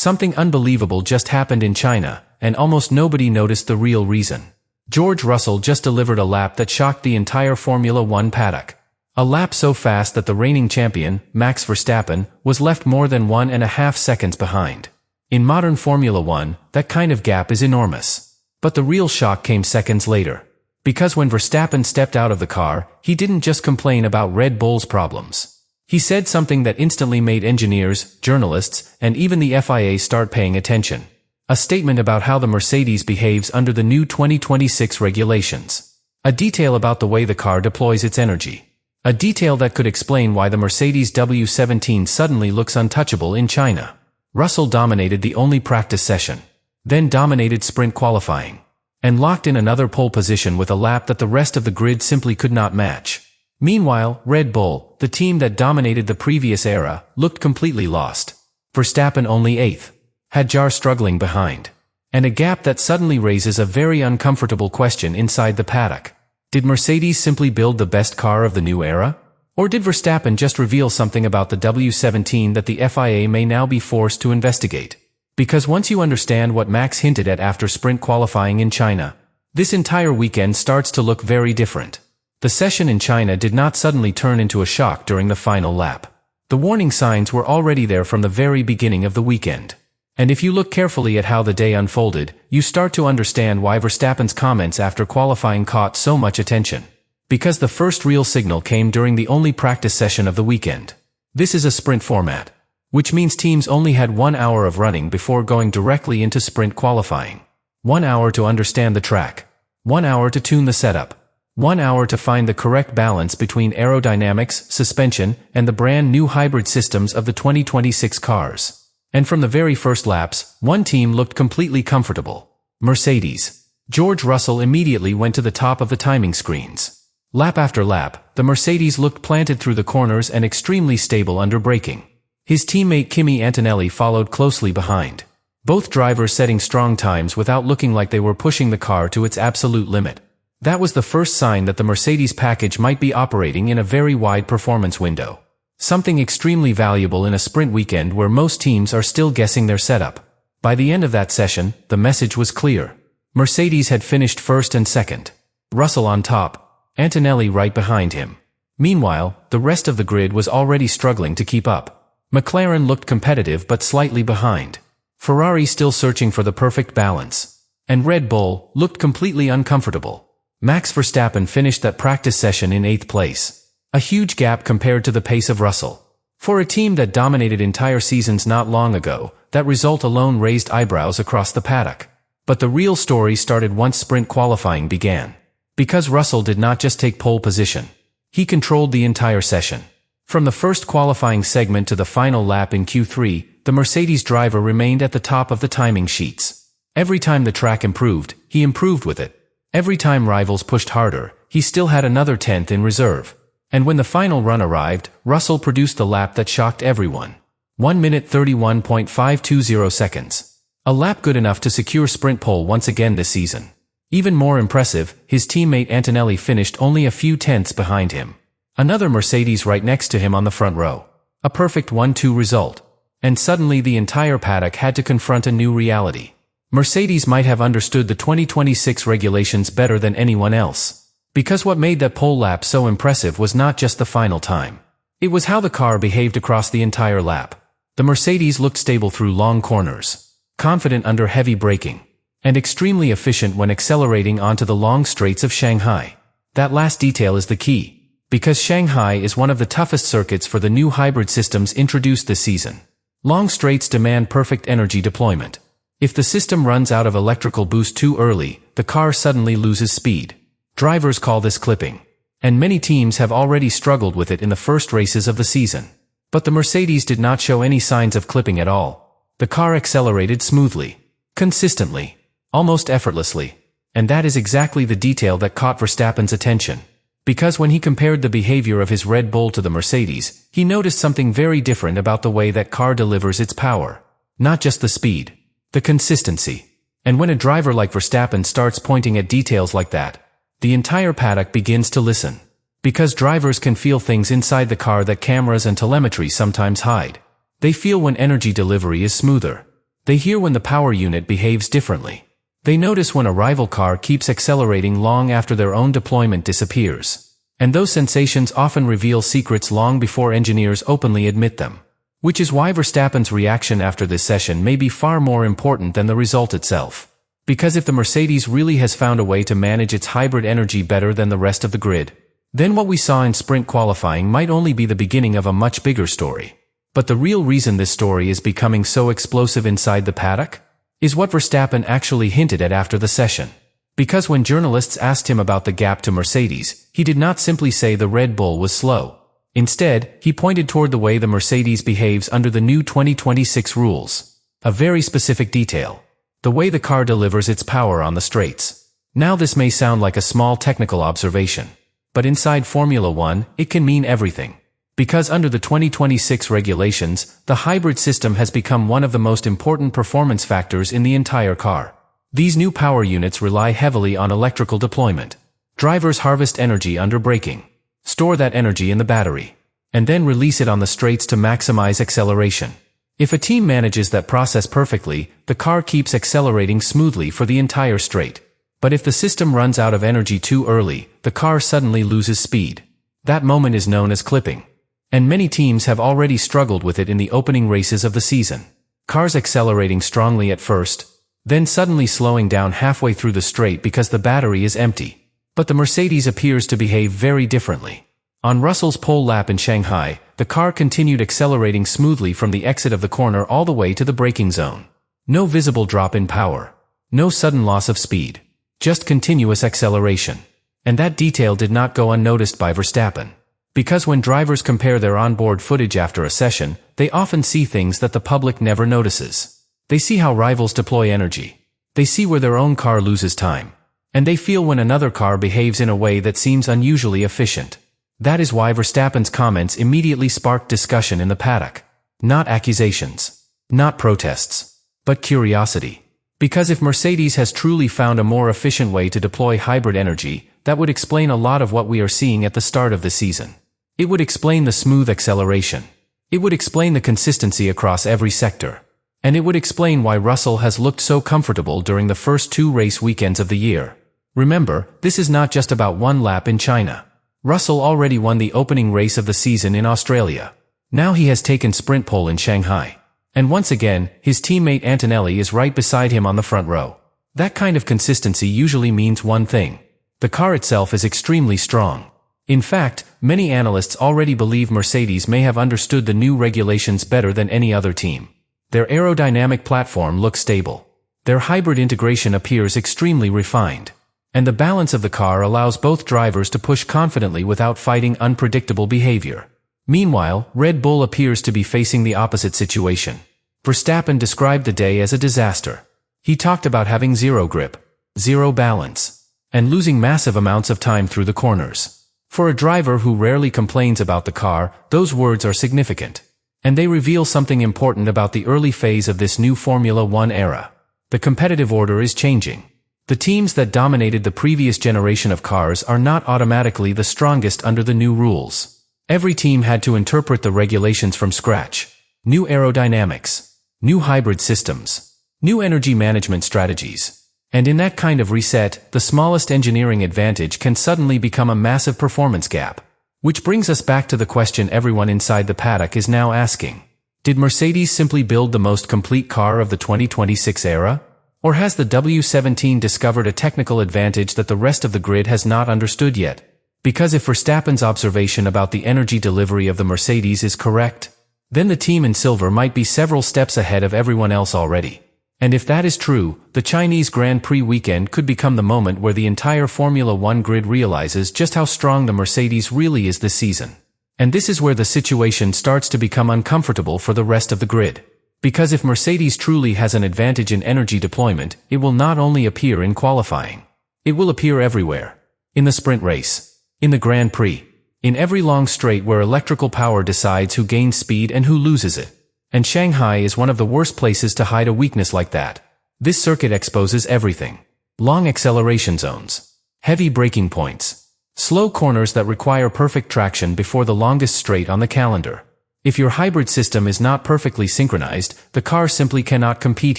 Something unbelievable just happened in China, and almost nobody noticed the real reason. George Russell just delivered a lap that shocked the entire Formula One paddock. A lap so fast that the reigning champion, Max Verstappen, was left more than 1.5 seconds behind. In modern Formula One, that kind of gap is enormous. But the real shock came seconds later. Because when Verstappen stepped out of the car, he didn't just complain about Red Bull's problems. He said something that instantly made engineers, journalists, and even the FIA start paying attention. A statement about how the Mercedes behaves under the new 2026 regulations. A detail about the way the car deploys its energy. A detail that could explain why the Mercedes W17 suddenly looks untouchable in China. Russell dominated the only practice session. Then dominated sprint qualifying. And locked in another pole position with a lap that the rest of the grid simply could not match. Meanwhile, Red Bull, the team that dominated the previous era, looked completely lost. Verstappen only 8th. Had Jar struggling behind. And a gap that suddenly raises a very uncomfortable question inside the paddock. Did Mercedes simply build the best car of the new era? Or did Verstappen just reveal something about the W17 that the FIA may now be forced to investigate? Because once you understand what Max hinted at after sprint qualifying in China, this entire weekend starts to look very different. The session in China did not suddenly turn into a shock during the final lap. The warning signs were already there from the very beginning of the weekend. And if you look carefully at how the day unfolded, you start to understand why Verstappen's comments after qualifying caught so much attention. Because the first real signal came during the only practice session of the weekend. This is a sprint format, which means teams only had 1 hour of running before going directly into sprint qualifying. 1 hour to understand the track. 1 hour to tune the setup. 1 hour to find the correct balance between aerodynamics, suspension, and the brand new hybrid systems of the 2026 cars. And from the very first laps, one team looked completely comfortable. Mercedes. George Russell immediately went to the top of the timing screens. Lap after lap, the Mercedes looked planted through the corners and extremely stable under braking. His teammate Kimi Antonelli followed closely behind. Both drivers setting strong times without looking like they were pushing the car to its absolute limit. That was the first sign that the Mercedes package might be operating in a very wide performance window. Something extremely valuable in a sprint weekend where most teams are still guessing their setup. By the end of that session, the message was clear. Mercedes had finished first and second. Russell on top, Antonelli right behind him. Meanwhile, the rest of the grid was already struggling to keep up. McLaren looked competitive but slightly behind. Ferrari still searching for the perfect balance. And Red Bull looked completely uncomfortable. Max Verstappen finished that practice session in 8th place. A huge gap compared to the pace of Russell. For a team that dominated entire seasons not long ago, that result alone raised eyebrows across the paddock. But the real story started once sprint qualifying began. Because Russell did not just take pole position. He controlled the entire session. From the first qualifying segment to the final lap in Q3, the Mercedes driver remained at the top of the timing sheets. Every time the track improved, he improved with it. Every time rivals pushed harder, he still had another 10th in reserve. And when the final run arrived, Russell produced the lap that shocked everyone. 1 minute 31.520 seconds. A lap good enough to secure sprint pole once again this season. Even more impressive, his teammate Antonelli finished only a few tenths behind him. Another Mercedes right next to him on the front row. A perfect 1-2 result. And suddenly the entire paddock had to confront a new reality. Mercedes might have understood the 2026 regulations better than anyone else. Because what made that pole lap so impressive was not just the final time. It was how the car behaved across the entire lap. The Mercedes looked stable through long corners, confident under heavy braking, and extremely efficient when accelerating onto the long straights of Shanghai. That last detail is the key, because Shanghai is one of the toughest circuits for the new hybrid systems introduced this season. Long straights demand perfect energy deployment. If the system runs out of electrical boost too early, the car suddenly loses speed. Drivers call this clipping. And many teams have already struggled with it in the first races of the season. But the Mercedes did not show any signs of clipping at all. The car accelerated smoothly, consistently, almost effortlessly. And that is exactly the detail that caught Verstappen's attention. Because when he compared the behavior of his Red Bull to the Mercedes, he noticed something very different about the way that car delivers its power. Not just the speed, the consistency. And when a driver like Verstappen starts pointing at details like that, the entire paddock begins to listen. Because drivers can feel things inside the car that cameras and telemetry sometimes hide. They feel when energy delivery is smoother. They hear when the power unit behaves differently. They notice when a rival car keeps accelerating long after their own deployment disappears. And those sensations often reveal secrets long before engineers openly admit them. Which is why Verstappen's reaction after this session may be far more important than the result itself. Because if the Mercedes really has found a way to manage its hybrid energy better than the rest of the grid, then what we saw in sprint qualifying might only be the beginning of a much bigger story. But the real reason this story is becoming so explosive inside the paddock is what Verstappen actually hinted at after the session. Because when journalists asked him about the gap to Mercedes, he did not simply say the Red Bull was slow. Instead, he pointed toward the way the Mercedes behaves under the new 2026 rules. A very specific detail. The way the car delivers its power on the straights. Now this may sound like a small technical observation. But inside Formula One, it can mean everything. Because under the 2026 regulations, the hybrid system has become one of the most important performance factors in the entire car. These new power units rely heavily on electrical deployment. Drivers harvest energy under braking, store that energy in the battery, and then release it on the straights to maximize acceleration. If a team manages that process perfectly, the car keeps accelerating smoothly for the entire straight. But if the system runs out of energy too early, the car suddenly loses speed. That moment is known as clipping. And many teams have already struggled with it in the opening races of the season. Cars accelerating strongly at first, then suddenly slowing down halfway through the straight because the battery is empty. But the Mercedes appears to behave very differently. On Russell's pole lap in Shanghai, the car continued accelerating smoothly from the exit of the corner all the way to the braking zone. No visible drop in power. No sudden loss of speed. Just continuous acceleration. And that detail did not go unnoticed by Verstappen. Because when drivers compare their onboard footage after a session, they often see things that the public never notices. They see how rivals deploy energy. They see where their own car loses time. And they feel when another car behaves in a way that seems unusually efficient. That is why Verstappen's comments immediately sparked discussion in the paddock. Not accusations. Not protests. But curiosity. Because if Mercedes has truly found a more efficient way to deploy hybrid energy, that would explain a lot of what we are seeing at the start of the season. It would explain the smooth acceleration. It would explain the consistency across every sector. And it would explain why Russell has looked so comfortable during the first 2 race weekends of the year. Remember, this is not just about one lap in China. Russell already won the opening race of the season in Australia. Now he has taken sprint pole in Shanghai. And once again, his teammate Antonelli is right beside him on the front row. That kind of consistency usually means one thing. The car itself is extremely strong. In fact, many analysts already believe Mercedes may have understood the new regulations better than any other team. Their aerodynamic platform looks stable. Their hybrid integration appears extremely refined. And the balance of the car allows both drivers to push confidently without fighting unpredictable behavior. Meanwhile, Red Bull appears to be facing the opposite situation. Verstappen described the day as a disaster. He talked about having zero grip, zero balance, and losing massive amounts of time through the corners. For a driver who rarely complains about the car, those words are significant. And they reveal something important about the early phase of this new Formula One era. The competitive order is changing. The teams that dominated the previous generation of cars are not automatically the strongest under the new rules. Every team had to interpret the regulations from scratch. New aerodynamics, new hybrid systems, new energy management strategies. And in that kind of reset, the smallest engineering advantage can suddenly become a massive performance gap. Which brings us back to the question everyone inside the paddock is now asking. Did Mercedes simply build the most complete car of the 2026 era? Or has the W17 discovered a technical advantage that the rest of the grid has not understood yet? Because if Verstappen's observation about the energy delivery of the Mercedes is correct, then the team in silver might be several steps ahead of everyone else already. And if that is true, the Chinese Grand Prix weekend could become the moment where the entire Formula One grid realizes just how strong the Mercedes really is this season. And this is where the situation starts to become uncomfortable for the rest of the grid. Because if Mercedes truly has an advantage in energy deployment, it will not only appear in qualifying. It will appear everywhere. In the sprint race. In the Grand Prix. In every long straight where electrical power decides who gains speed and who loses it. And Shanghai is one of the worst places to hide a weakness like that. This circuit exposes everything. Long acceleration zones. Heavy braking points. Slow corners that require perfect traction before the longest straight on the calendar. If your hybrid system is not perfectly synchronized, the car simply cannot compete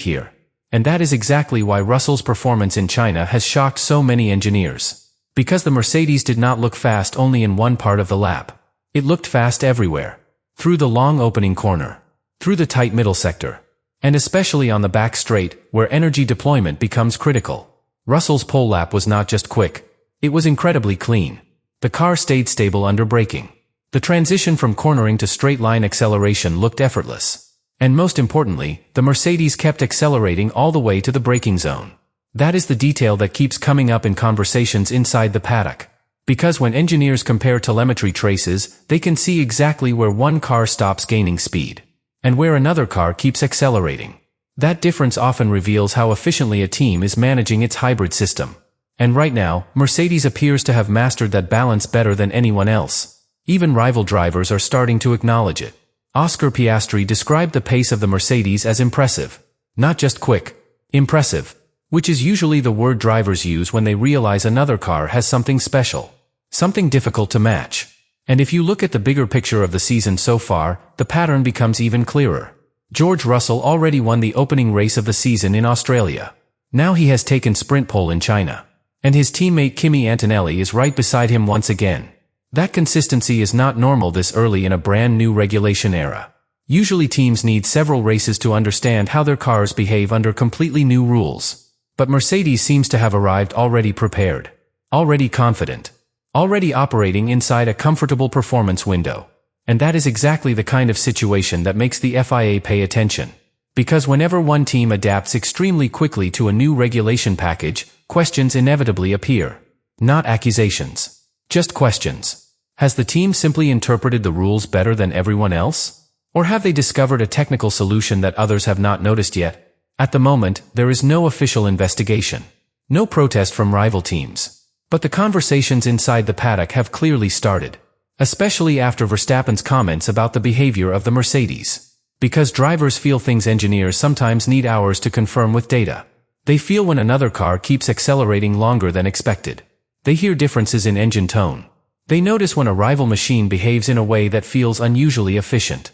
here. And that is exactly why Russell's performance in China has shocked so many engineers. Because the Mercedes did not look fast only in one part of the lap. It looked fast everywhere. Through the long opening corner. Through the tight middle sector. And especially on the back straight, where energy deployment becomes critical. Russell's pole lap was not just quick. It was incredibly clean. The car stayed stable under braking. The transition from cornering to straight-line acceleration looked effortless. And most importantly, the Mercedes kept accelerating all the way to the braking zone. That is the detail that keeps coming up in conversations inside the paddock. Because when engineers compare telemetry traces, they can see exactly where one car stops gaining speed. And where another car keeps accelerating. That difference often reveals how efficiently a team is managing its hybrid system. And right now, Mercedes appears to have mastered that balance better than anyone else. Even rival drivers are starting to acknowledge it. Oscar Piastri described the pace of the Mercedes as impressive. Not just quick. Impressive. Which is usually the word drivers use when they realize another car has something special. Something difficult to match. And if you look at the bigger picture of the season so far, the pattern becomes even clearer. George Russell already won the opening race of the season in Australia. Now he has taken sprint pole in China. And his teammate Kimi Antonelli is right beside him once again. That consistency is not normal this early in a brand new regulation era. Usually teams need several races to understand how their cars behave under completely new rules. But Mercedes seems to have arrived already prepared. Already confident. Already operating inside a comfortable performance window. And that is exactly the kind of situation that makes the FIA pay attention. Because whenever one team adapts extremely quickly to a new regulation package, questions inevitably appear. Not accusations. Just questions. Has the team simply interpreted the rules better than everyone else? Or have they discovered a technical solution that others have not noticed yet? At the moment, there is no official investigation. No protest from rival teams. But the conversations inside the paddock have clearly started. Especially after Verstappen's comments about the behavior of the Mercedes. Because drivers feel things engineers sometimes need hours to confirm with data. They feel when another car keeps accelerating longer than expected. They hear differences in engine tone. They notice when a rival machine behaves in a way that feels unusually efficient.